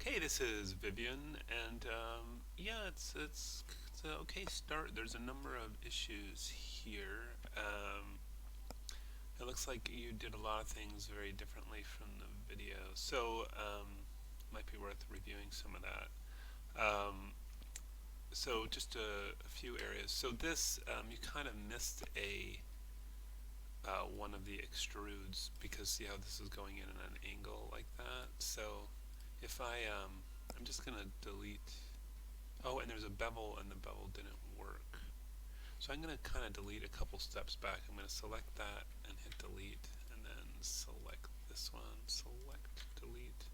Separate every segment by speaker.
Speaker 1: Hey, this is Vivian, and yeah, it's an okay start. There's a number of issues here. It looks like you did a lot of things very differently from the video, so might be worth reviewing some of that. So just a few areas. So this you kind of missed a one of the extrudes because see how this is going in at an angle like that. So if I'm just gonna delete. Oh, and there's a bevel, and the bevel didn't work. So I'm going to kind of delete a couple steps back. I'm going to select that and hit delete, and then select this one, select, delete.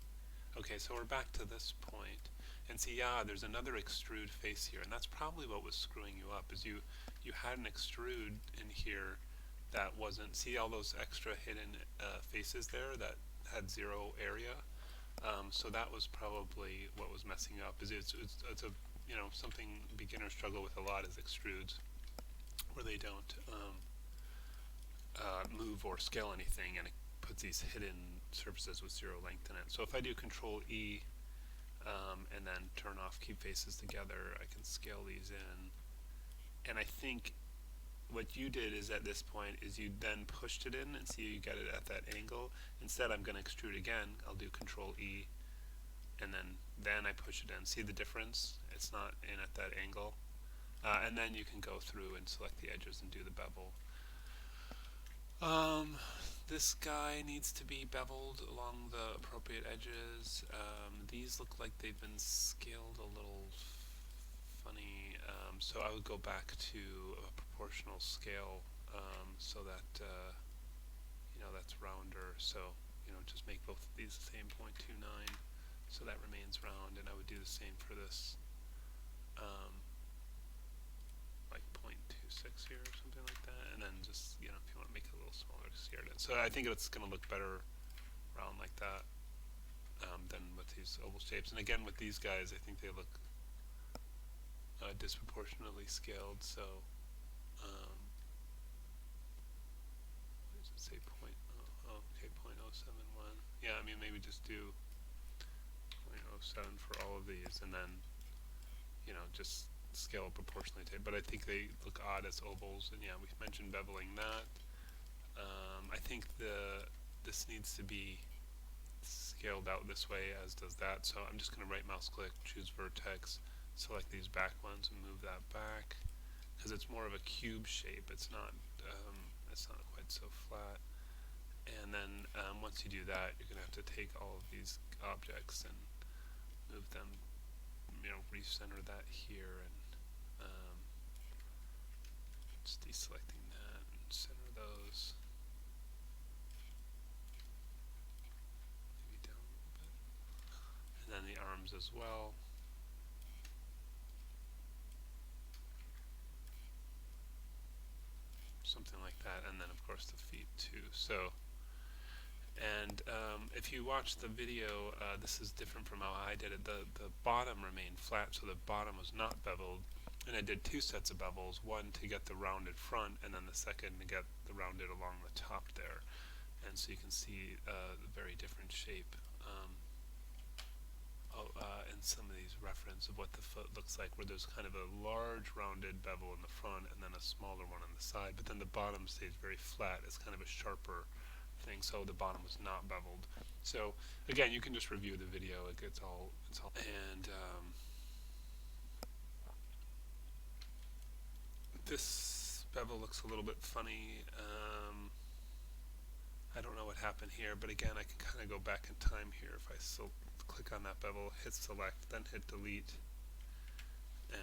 Speaker 1: Okay, so we're back to this point. And see, yeah, there's another extrude face here, and that's probably what was screwing you up, is you had an extrude in here that wasn't, see all those extra hidden faces there that had zero area? So that was probably what was messing up. Is it's a something beginners struggle with a lot is extrudes, where they don't move or scale anything, and it puts these hidden surfaces with zero length in it. So if I do Control E and then turn off keep faces together, I can scale these in. And I think what you did is at this point is you then pushed it in and see you get it at that angle. Instead, I'm going to extrude again. I'll do Control E and then I push it in. See the difference? It's not in at that angle. And then you can go through and select the edges and do the bevel. This guy needs to be beveled along the appropriate edges. These look like they've been scaled a little funny, so I would go back to a proportional scale so that that's rounder. So just make both of these the same 0.29. So that remains round, and I would do the same for this, like 0.26 here or something like that, and then just, if you want to make it a little smaller, just here it is. So I think it's going to look better round like that than with these oval shapes. And again, with these guys, I think they look disproportionately scaled, so what does it say, okay, 0.071. Yeah, I mean, maybe just do 0.07 for all of these, and then just scale it proportionally to it. But I think they look odd as ovals, and yeah, we mentioned beveling that. I think this needs to be scaled out this way, as does that. So I'm just going to right mouse click, choose vertex, select these back ones, and move that back because it's more of a cube shape. It's not quite so flat. And then once you do that, you're going to have to take all of these objects and move them, recenter that here, and just deselecting that and center those. Maybe down a little bit. And then the arms as well. Something like that, and then of course the feet too. So, and if you watch the video, this is different from how I did it. The bottom remained flat, so the bottom was not beveled. And I did two sets of bevels, one to get the rounded front, and then the second to get the rounded along the top there. And so you can see the very different shape in some of these reference of what the foot looks like, where there's kind of a large rounded bevel in the front and then a smaller one on the side, but then the bottom stays very flat. It's kind of a sharper thing, so the bottom was not beveled. So again, you can just review the video. It's all and this bevel looks a little bit funny. I don't know what happened here, but again, I can kind of go back in time here. If I click on that bevel, hit select, then hit delete,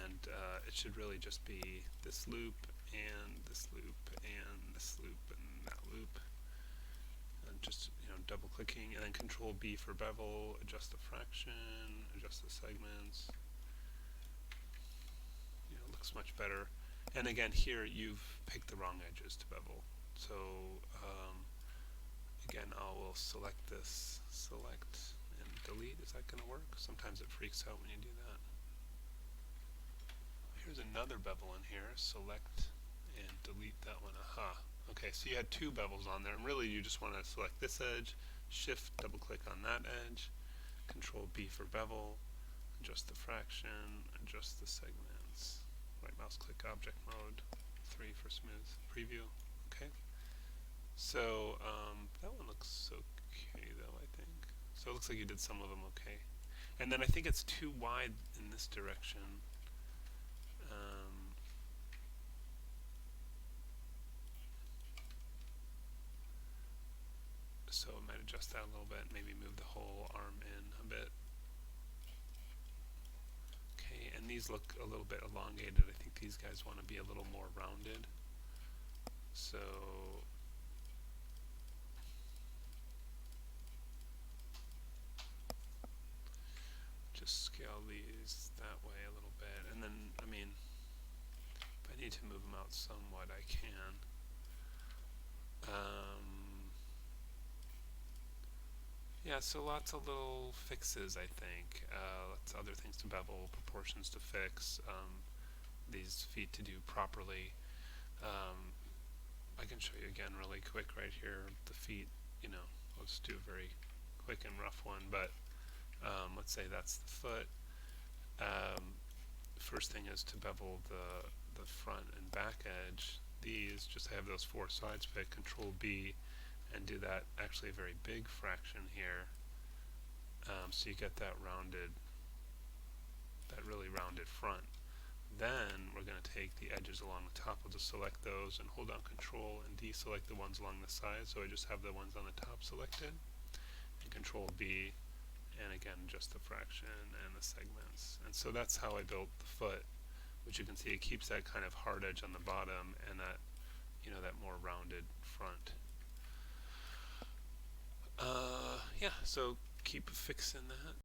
Speaker 1: and it should really just be this loop and this loop and this loop and that loop, and just double clicking, and then Control B for bevel, adjust the fraction, adjust the segments. It looks much better. And again, here you've picked the wrong edges to bevel. So again, I will select this, select, and delete. Is that going to work? Sometimes it freaks out when you do that. Here's another bevel in here. Select and delete that one. Aha. Okay, so you had two bevels on there, and really you just want to select this edge, shift, double click on that edge, Control B for bevel, adjust the fraction, adjust the segments. Right mouse click object mode, 3 for smooth preview. Okay. So that one looks okay though, I think. So it looks like you did some of them okay. And then I think it's too wide in this direction. So I might adjust that a little bit, maybe move the whole arm in a bit. Okay, and these look a little bit elongated. I think these guys want to be a little more rounded. So just scale these that way a little bit. And then, I mean, if I need to move them out somewhat, I can. Yeah, so lots of little fixes, I think. Lots of other things to bevel, proportions to fix, these feet to do properly. I can show you again really quick right here. The feet, I'll just do a very quick and rough one, but let's say that's the foot. First thing is to bevel the front and back edge. These, just have those 4 sides picked, Control B, and do that actually a very big fraction here. So you get that really rounded front. Then we're going to take the edges along the top. We'll just select those and hold down Control and deselect the ones along the side. So I just have the ones on the top selected. And Control B, and again just the fraction and the segments. And so that's how I built the foot, which you can see it keeps that kind of hard edge on the bottom and that that more rounded front. Yeah, so keep fixing that.